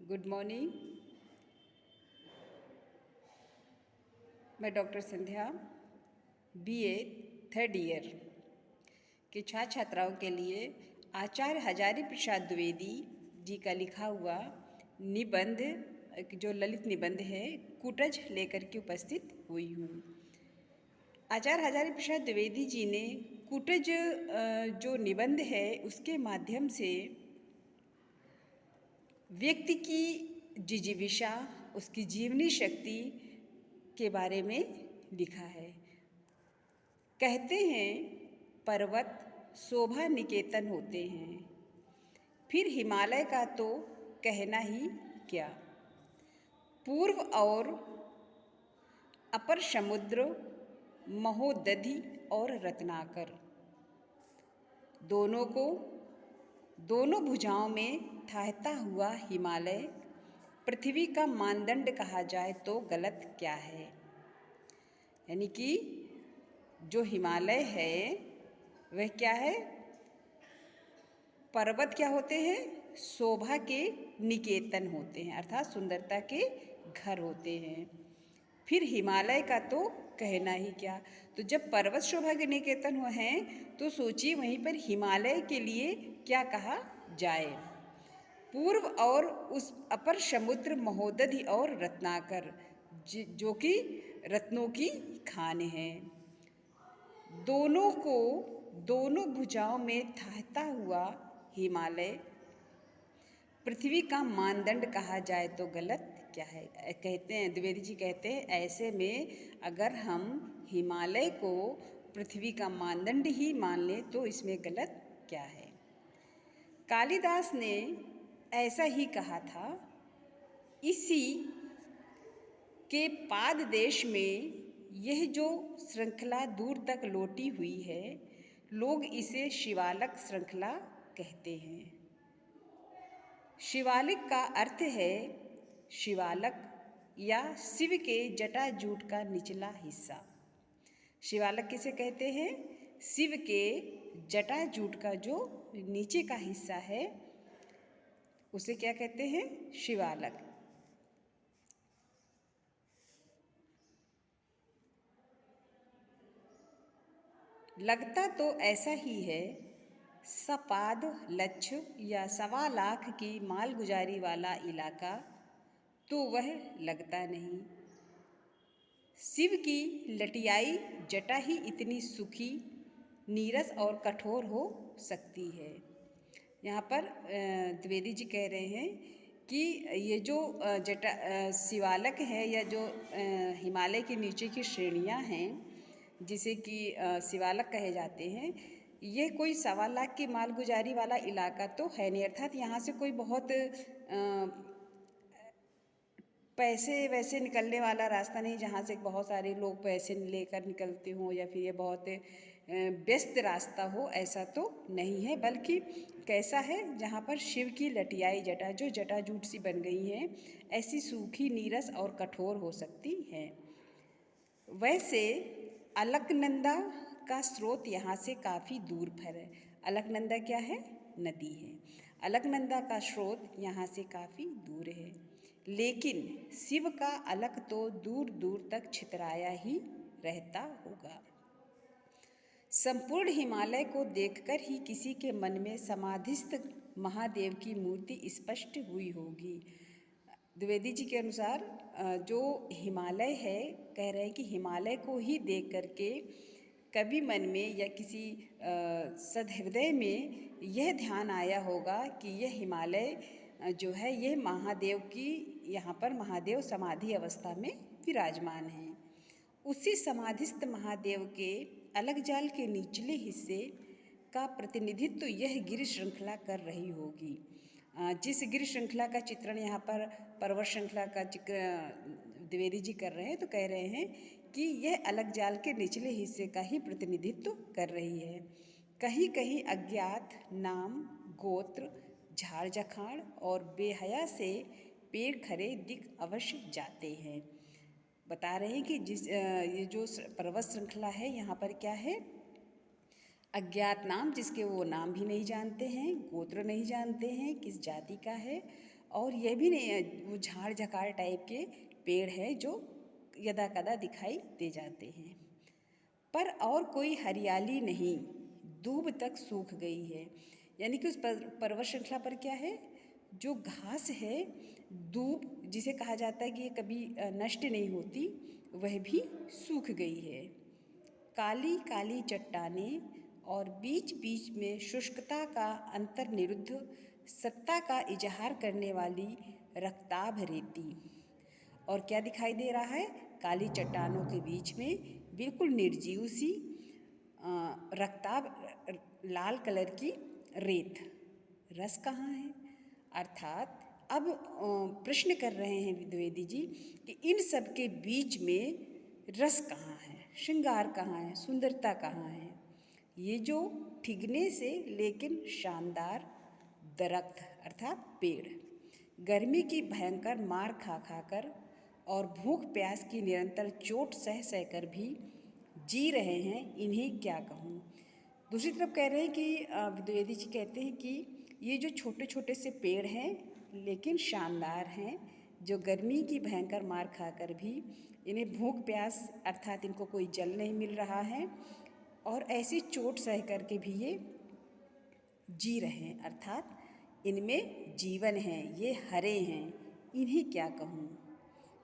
Good morning. मैं doctor संध्या BA third year के छात्र छात्राओं के लिए आचार्य हजारी प्रसाद द्विवेदी जी का लिखा हुआ निबंध, जो ललित निबंध है, कूटज लेकर के उपस्थित हुई हूँ। आचार्य हजारी प्रसाद द्विवेदी जी ने कूटज जो निबंध है उसके माध्यम से व्यक्ति की जिजीविषा, उसकी जीवनी शक्ति के बारे में लिखा है। कहते हैं पर्वत शोभा निकेतन होते हैं, फिर हिमालय का तो कहना ही क्या। पूर्व और अपर समुद्र, महोदधि और रत्नाकर, दोनों भुजाओं में ठहरता हुआ हिमालय पृथ्वी का मानदंड कहा जाए तो गलत क्या है। यानी कि जो हिमालय है वह क्या है, पर्वत क्या होते हैं, शोभा के निकेतन होते हैं, अर्थात सुंदरता के घर होते हैं। फिर हिमालय का तो कहना ही क्या। तो जब पर्वत शोभा के निकेतन हुए हैं तो सोचिए वहीं पर हिमालय के लिए क्या कहा जाए। पूर्व और उस अपर समुद्र, महोदधि और रत्नाकर, जो कि रत्नों की खान है। दोनों भुजाओं में ठहरता हुआ हिमालय पृथ्वी का मानदंड कहा जाए तो गलत क्या है। कहते हैं द्विवेदी जी, कहते हैं ऐसे में अगर हम हिमालय को पृथ्वी का मानदंड ही मान लें तो इसमें गलत क्या है। कालिदास ने ऐसा ही कहा था। इसी के पाद देश में यह जो श्रृंखला दूर तक लौटी हुई है, लोग इसे शिवालक श्रृंखला कहते हैं। शिवालिक का अर्थ है शिवालक या शिव के जटाजूट का निचला हिस्सा। शिवालक किसे कहते हैं, शिव के जटाजूट का जो नीचे का हिस्सा है उसे क्या कहते हैं, शिवालक। लगता तो ऐसा ही है, सपाद लक्ष्य या 1.25 की मालगुजारी वाला इलाका तो वह लगता नहीं। शिव की लटियाई जटा ही इतनी सूखी, नीरस और कठोर हो सकती है। यहाँ पर द्विवेदी जी कह रहे हैं कि ये जो शिवालक है या जो हिमालय के नीचे की श्रेणियाँ हैं जिसे कि शिवालक कहे जाते हैं, ये कोई 1.25 की मालगुजारी वाला इलाका तो है नहीं। अर्थात यहाँ से कोई बहुत पैसे वैसे निकलने वाला रास्ता नहीं जहाँ से बहुत सारे लोग पैसे लेकर निकलते हों, या फिर ये बहुत व्यस्त रास्ता हो, ऐसा तो नहीं है। बल्कि कैसा है, जहाँ पर शिव की लटियाई जटा जो जटाजूट सी बन गई हैं, ऐसी सूखी, नीरस और कठोर हो सकती है। वैसे अलकनंदा का स्रोत यहाँ से काफ़ी दूर पर है। अलकनंदा क्या है, नदी है। अलकनंदा का स्रोत यहाँ से काफ़ी दूर है, लेकिन शिव का अलक तो दूर दूर तक छितराया ही रहता होगा। संपूर्ण हिमालय को देखकर ही किसी के मन में समाधिस्थ महादेव की मूर्ति स्पष्ट हुई होगी। द्विवेदी जी के अनुसार जो हिमालय है, कह रहे हैं कि हिमालय को ही देख करके कभी मन में या किसी सदहृदय में यह ध्यान आया होगा कि यह हिमालय जो है यह महादेव की, यहाँ पर महादेव समाधि अवस्था में विराजमान हैं। उसी समाधिस्थ महादेव के अलग जाल के निचले हिस्से का प्रतिनिधित्व यह गिरि श्रृंखला कर रही होगी। जिस गिरि श्रृंखला का चित्रण यहाँ पर पर्वत श्रृंखला का द्विवेदी जी कर रहे हैं, तो कह रहे हैं कि यह अलग जाल के निचले हिस्से का ही प्रतिनिधित्व कर रही है। कहीं कहीं अज्ञात नाम, गोत्र, झाड़ जखाड़ और बेहया से पेड़ खरे दिख अवश्य जाते हैं। बता रहे हैं कि ये जो पर्वत श्रृंखला है, यहाँ पर क्या है, अज्ञात नाम, जिसके वो नाम भी नहीं जानते हैं, गोत्र नहीं जानते हैं किस जाति का है, और यह भी नहीं, वो झाड़ झकाड़ टाइप के पेड़ है जो यदा कदा दिखाई दे जाते हैं। पर और कोई हरियाली नहीं, दूब तक सूख गई है। यानी कि उस पर्वत श्रृंखला पर क्या है, जो घास है, दूब जिसे कहा जाता है कि ये कभी नष्ट नहीं होती, वह भी सूख गई है। काली काली चट्टानें और बीच बीच में शुष्कता का अंतर्निरुद्ध सत्ता का इजहार करने वाली रक्ताभ रेती। और क्या दिखाई दे रहा है, काली चट्टानों के बीच में बिल्कुल निर्जीव सी रक्ताभ लाल कलर की रेत। रस कहाँ है? अर्थात अब प्रश्न कर रहे हैं द्विवेदी जी कि इन सब के बीच में रस कहाँ है, श्रृंगार कहाँ है, सुंदरता कहाँ है। ये जो ठिगने से लेकिन शानदार दरख्त अर्थात पेड़, गर्मी की भयंकर मार खा खाकर और भूख प्यास की निरंतर चोट सह सह कर भी जी रहे हैं, इन्हें क्या कहूँ। दूसरी तरफ कह रहे हैं कि द्विवेदी जी कहते हैं कि ये जो छोटे छोटे से पेड़ हैं लेकिन शानदार हैं, जो गर्मी की भयंकर मार खाकर भी इन्हें भूख प्यास अर्थात इनको कोई जल नहीं मिल रहा है, और ऐसी चोट सह कर के भी ये जी रहे हैं, अर्थात इनमें जीवन है, ये हरे हैं, इन्हें क्या कहूँ।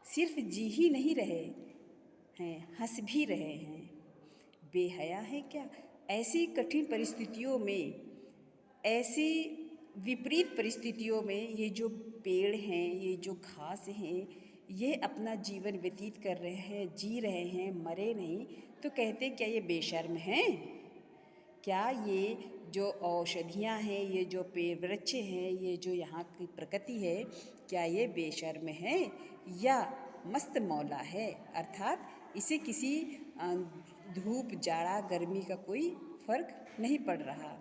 सिर्फ जी ही नहीं रहे हैं, हंस भी रहे हैं। बेहया है क्या? ऐसी कठिन परिस्थितियों में, ऐसी विपरीत परिस्थितियों में ये जो पेड़ हैं, ये जो घास हैं, ये अपना जीवन व्यतीत कर रहे हैं, जी रहे हैं, मरे नहीं, तो कहते क्या ये बेशर्म हैं? क्या ये जो औषधियाँ हैं, ये जो पेड़ वृक्ष हैं, ये जो यहाँ की प्रकृति है, क्या ये बेशर्म है या मस्त मौला है? अर्थात इसे किसी धूप जाड़ा गर्मी का कोई फर्क नहीं पड़ रहा।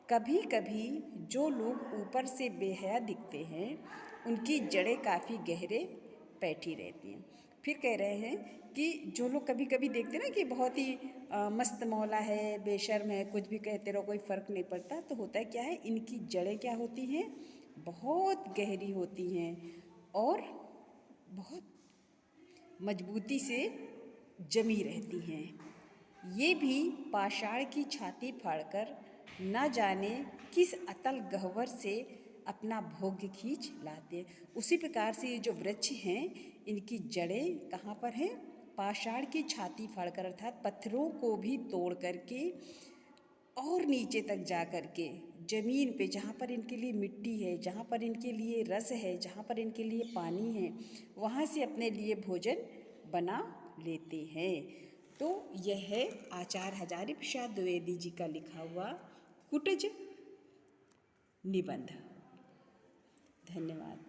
कभी कभी जो लोग ऊपर से बेहया दिखते हैं, उनकी जड़ें काफ़ी गहरे बैठी रहती हैं। फिर कह रहे हैं कि जो लोग कभी कभी देखते हैं ना कि बहुत ही मस्त मौला है, बेशर्म है, कुछ भी कहते रहो कोई फ़र्क नहीं पड़ता, तो होता है क्या है, इनकी जड़ें क्या होती हैं, बहुत गहरी होती हैं और बहुत मजबूती से जमी रहती हैं। ये भी पाषाण की छाती फाड़कर न जाने किस अतल गह्वर से अपना भोग्य खींच लाते हैं। उसी प्रकार से ये जो वृक्ष हैं, इनकी जड़ें कहाँ पर हैं, पाषाण की छाती फाड़कर अर्थात पत्थरों को भी तोड़ करके और नीचे तक जा कर के ज़मीन पे, जहाँ पर इनके लिए मिट्टी है, जहाँ पर इनके लिए रस है, जहाँ पर इनके लिए पानी है, वहाँ से अपने लिए भोजन बना लेते हैं। तो यह है आचार्य हजारी प्रसाद द्विवेदी जी का लिखा हुआ कुटज निबंध। धन्यवाद।